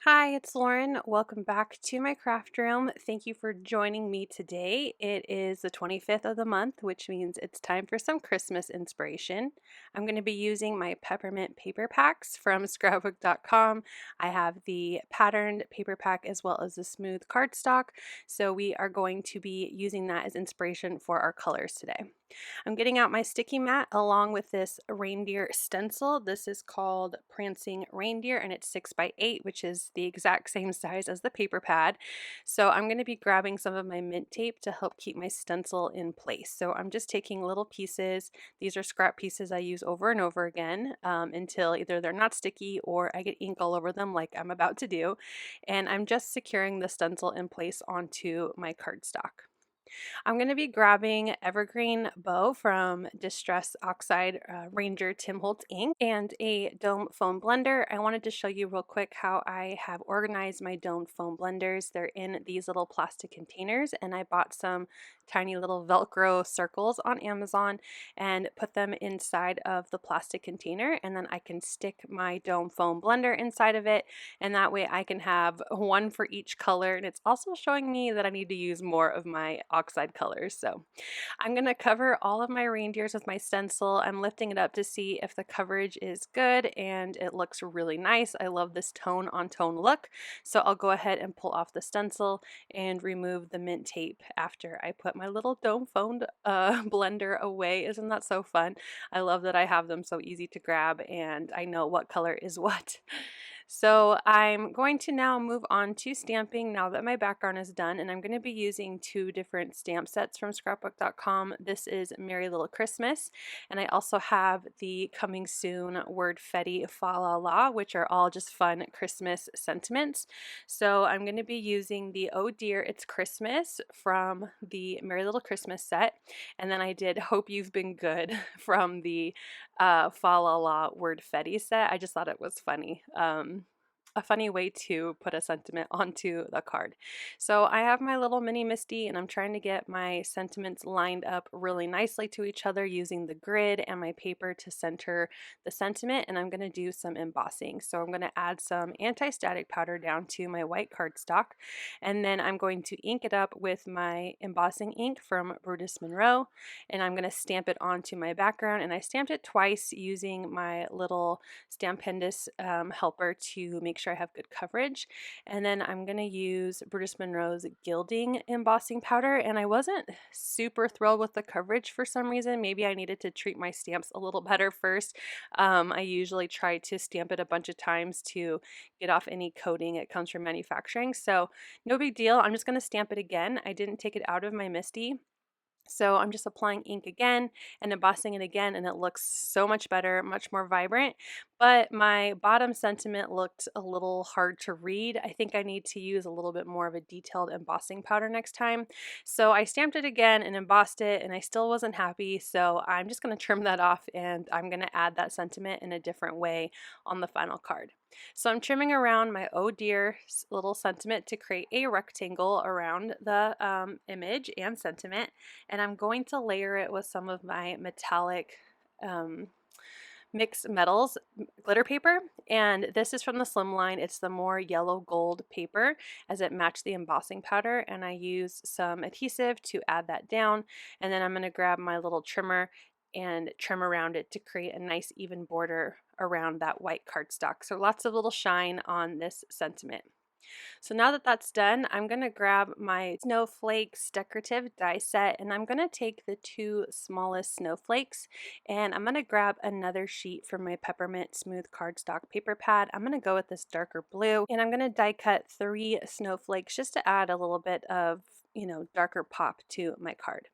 Hi, it's Lauren. Welcome back to my craft room. Thank you for joining me today. It is the 25th of the month, which means it's time for some Christmas inspiration. I'm going to be using my Peppermint paper packs from scrapbook.com. I have the patterned paper pack as well as the smooth cardstock, so we are going to be using that as inspiration for our colors today. I'm getting out my sticky mat along with this reindeer stencil. This is called Prancing Reindeer and it's 6x8, which is the exact same size as the paper pad. So I'm going to be grabbing some of my mint tape to help keep my stencil in place. So I'm just taking little pieces. These are scrap pieces I use over and over again until either they're not sticky or I get ink all over them like I'm about to do. And I'm just securing the stencil in place onto my cardstock. I'm going to be grabbing Evergreen Bough from Distress Oxide Ranger Tim Holtz ink and a dome foam blender. I wanted to show you real quick how I have organized my dome foam blenders. They're in these little plastic containers and I bought some tiny little Velcro circles on Amazon and put them inside of the plastic container, and then I can stick my dome foam blender inside of it, and that way I can have one for each color. And it's also showing me that I need to use more of my Oxide colors. So I'm going to cover all of my reindeers with my stencil. I'm lifting it up to see if the coverage is good, and it looks really nice. I love this tone on tone look. So I'll go ahead and pull off the stencil and remove the mint tape after I put my little dome foamed blender away. Isn't that so fun? I love that I have them so easy to grab and I know what color is what. So I'm going to now move on to stamping now that my background is done, and I'm going to be using two different stamp sets from scrapbook.com. This is Merry Little Christmas, and I also have the Coming Soon Wordfetti Fa La La, which are all just fun Christmas sentiments. So I'm going to be using the Oh Dear It's Christmas from the Merry Little Christmas set, and then I did Hope You've Been Good from the Fa La La Wordfetti set. I just thought it was funny. A funny way to put a sentiment onto the card. So I have my little mini Misty and I'm trying to get my sentiments lined up really nicely to each other using the grid and my paper to center the sentiment, and I'm going to do some embossing. So I'm going to add some anti-static powder down to my white cardstock, and then I'm going to ink it up with my embossing ink from Brutus Monroe, and I'm going to stamp it onto my background, and I stamped it twice using my little Stampendous helper to make sure I have good coverage. And then I'm going to use Brutus Monroe's Gilding embossing powder, and I wasn't super thrilled with the coverage for some reason. Maybe I needed to treat my stamps a little better first. I usually try to stamp it a bunch of times to get off any coating that comes from manufacturing, so no big deal. I'm just going to stamp it again. I didn't take it out of my Misty, so I'm just applying ink again and embossing it again, and it looks so much better, much more vibrant. But my bottom sentiment looked a little hard to read. I think I need to use a little bit more of a detailed embossing powder next time. So I stamped it again and embossed it, and I still wasn't happy. So I'm just going to trim that off, and I'm going to add that sentiment in a different way on the final card. So I'm trimming around my oh dear little sentiment to create a rectangle around the image and sentiment, and I'm going to layer it with some of my metallic mixed metals glitter paper, and this is from the Slimline. It's the more yellow gold paper as it matched the embossing powder, and I use some adhesive to add that down, and then I'm going to grab my little trimmer and trim around it to create a nice even border around that white cardstock. So lots of little shine on this sentiment. So now that that's done, I'm going to grab my Snowflakes Decorative Die Set, and I'm going to take the two smallest snowflakes, and I'm going to grab another sheet from my Peppermint Smooth Cardstock paper pad. I'm going to go with this darker blue, and I'm going to die cut 3 snowflakes just to add a little bit of, darker pop to my card.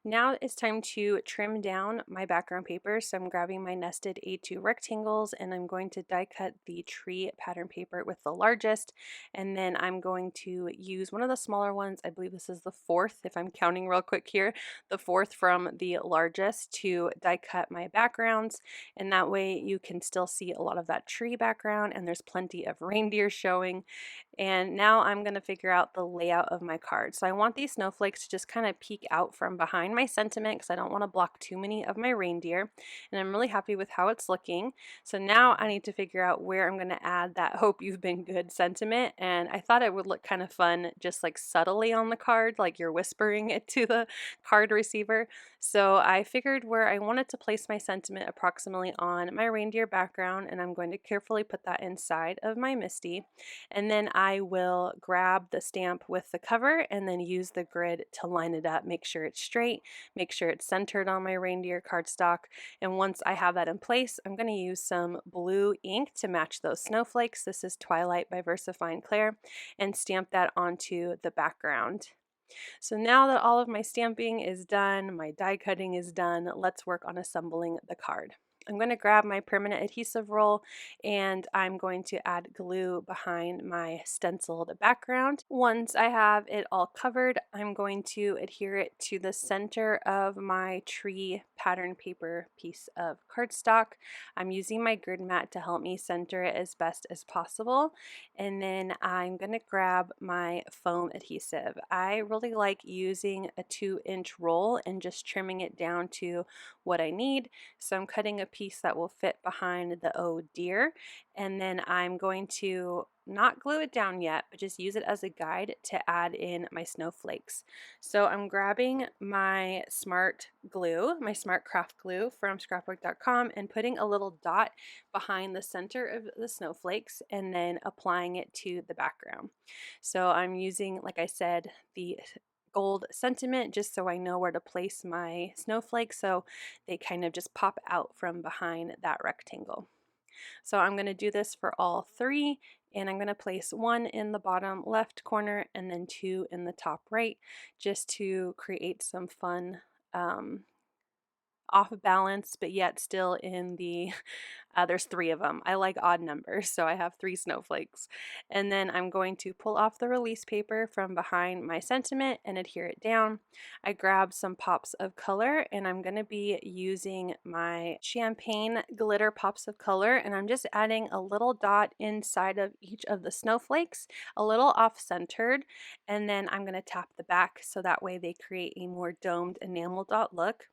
Now it's time to trim down my background paper, so I'm grabbing my nested A2 rectangles and I'm going to die cut the tree pattern paper with the largest, and then I'm going to use one of the smaller ones. I believe this is the 4th, if I'm counting real quick here, the 4th from the largest to die cut my backgrounds, and that way you can still see a lot of that tree background and there's plenty of reindeer showing. And now I'm going to figure out the layout of my card. So I want these snowflakes to just kind of peek out from behind behind my sentiment because I don't want to block too many of my reindeer, and I'm really happy with how it's looking. So now I need to figure out where I'm going to add that "hope you've been good" sentiment, and I thought it would look kind of fun just like subtly on the card, like you're whispering it to the card receiver. So I figured where I wanted to place my sentiment approximately on my reindeer background, and I'm going to carefully put that inside of my MISTI, and then I will grab the stamp with the cover and then use the grid to line it up, make sure it's straight, make sure it's centered on my reindeer cardstock. And once I have that in place, I'm going to use some blue ink to match those snowflakes. This is Twilight by VersaFine Claire, and stamp that onto the background. So now that all of my stamping is done, my die cutting is done, let's work on assembling the card. I'm going to grab my permanent adhesive roll and I'm going to add glue behind my stenciled background. Once I have it all covered, I'm going to adhere it to the center of my tree pattern paper piece of cardstock. I'm using my grid mat to help me center it as best as possible. And then I'm going to grab my foam adhesive. I really like using a 2-inch roll and just trimming it down to what I need. So I'm cutting a piece that will fit behind the "oh dear," and then I'm going to not glue it down yet, but just use it as a guide to add in my snowflakes. So I'm grabbing my smart glue, my smart craft glue from scrapbook.com, and putting a little dot behind the center of the snowflakes and then applying it to the background. So I'm using, like I said, the gold sentiment just so I know where to place my snowflakes, so they kind of just pop out from behind that rectangle. So I'm going to do this for all 3, and I'm going to place 1 in the bottom left corner and then 2 in the top right, just to create some fun off balance, but yet still in the there's 3 of them. I like odd numbers, so I have 3 snowflakes. And then I'm going to pull off the release paper from behind my sentiment and adhere it down. I grab some pops of color, and I'm going to be using my champagne glitter pops of color, and I'm just adding a little dot inside of each of the snowflakes, a little off-centered, and then I'm going to tap the back so that way they create a more domed enamel dot look.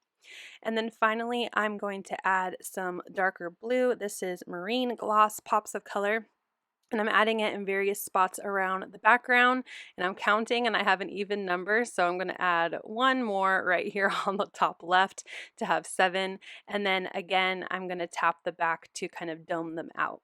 And then finally, I'm going to add some darker blue. This is Marine Gloss Pops of Color. And I'm adding it in various spots around the background. And I'm counting, and I have an even number. So I'm going to add 1 more right here on the top left to have 7. And then again, I'm going to tap the back to kind of dome them out.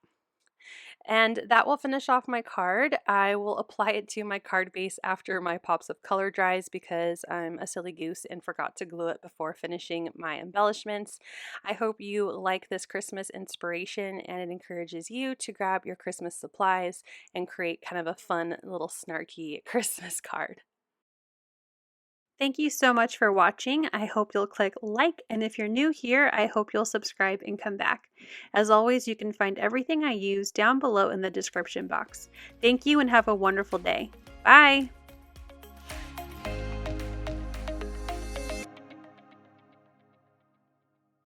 And that will finish off my card. I will apply it to my card base after my pops of color dries because I'm a silly goose and forgot to glue it before finishing my embellishments. I hope you like this Christmas inspiration and it encourages you to grab your Christmas supplies and create kind of a fun little snarky Christmas card. Thank you so much for watching. I hope you'll click like, and if you're new here, I hope you'll subscribe and come back. As always, you can find everything I use down below in the description box. Thank you and have a wonderful day. Bye!